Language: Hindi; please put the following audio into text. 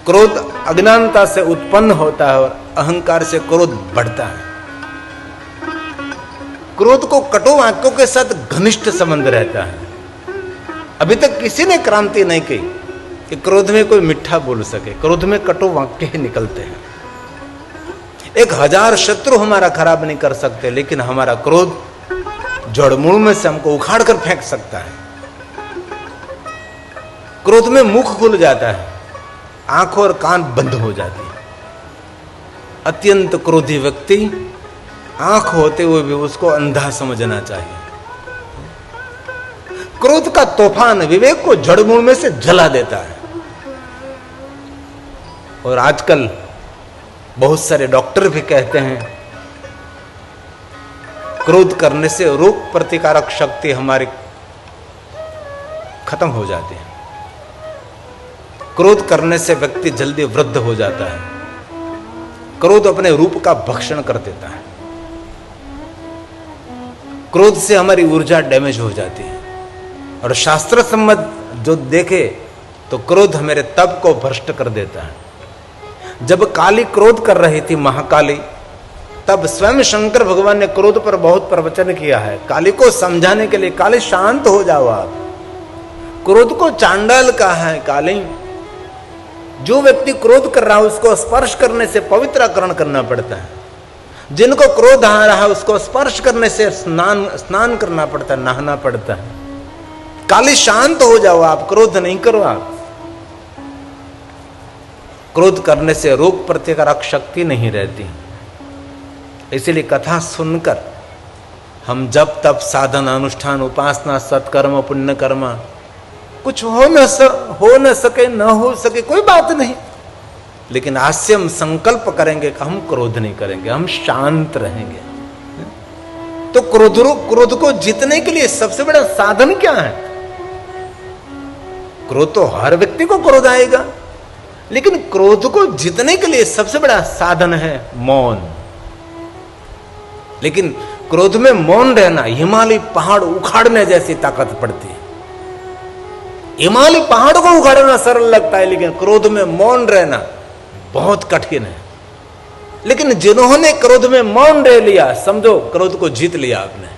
क्रोध अज्ञानता से उत्पन्न होता है और अहंकार से क्रोध बढ़ता है। क्रोध को कटु वाक्यों के साथ घनिष्ठ संबंध रहता है। अभी तक किसी ने क्रांति नहीं की कि क्रोध में कोई मिठा बोल सके। क्रोध में कटु वाक्य ही निकलते हैं। 1000 शत्रु हमारा खराब नहीं कर सकते, लेकिन हमारा क्रोध जड़मूल में से हमको उखाड़ कर फेंक सकता है। क्रोध में मुख खुल जाता है, आंख और कान बंद हो जाती है। अत्यंत क्रोधी व्यक्ति आंख होते हुए भी उसको अंधा समझना चाहिए। क्रोध का तूफान विवेक को जड़मूल में से जला देता है। और आजकल बहुत सारे डॉक्टर भी कहते हैं क्रोध करने से रोग प्रतिकारक शक्ति हमारी खत्म हो जाती है। क्रोध करने से व्यक्ति जल्दी वृद्ध हो जाता है। क्रोध अपने रूप का भक्षण कर देता है। क्रोध से हमारी ऊर्जा डैमेज हो जाती है। और शास्त्र सम्मत जो देखे तो क्रोध मेरे तप को भ्रष्ट कर देता है। जब काली क्रोध कर रही थी, महाकाली, तब स्वयं शंकर भगवान ने क्रोध पर बहुत प्रवचन किया है काली को समझाने के लिए। काली शांत हो जाओ आप, क्रोध को चांडाल कहा है काली। जो व्यक्ति क्रोध कर रहा है उसको स्पर्श करने से पवित्रकरण करना पड़ता है। जिनको क्रोध आ रहा है उसको स्पर्श करने से स्नान करना पड़ता है, नहाना पड़ता है। काली शांत हो जाओ आप, क्रोध नहीं करो आप। क्रोध करने से रोग प्रतिकारक शक्ति नहीं रहती। इसीलिए कथा सुनकर हम जब तब साधन अनुष्ठान उपासना सत्कर्म पुण्य कर्म कुछ हो न सके न हो सके कोई बात नहीं, लेकिन आज हम संकल्प करेंगे कि हम क्रोध नहीं करेंगे, हम शांत रहेंगे। तो क्रोध को जीतने के लिए सबसे बड़ा साधन क्या है? क्रोध तो हर व्यक्ति को क्रोध आएगा, लेकिन क्रोध को जीतने के लिए सबसे बड़ा साधन है मौन। लेकिन क्रोध में मौन रहना हिमालय पहाड़ उखाड़ने जैसी ताकत पड़ती है। हिमालय पहाड़ को उखाड़ना सरल लगता है, लेकिन क्रोध में मौन रहना बहुत कठिन है। लेकिन जिन्होंने क्रोध में मौन रह लिया, समझो क्रोध को जीत लिया आपने।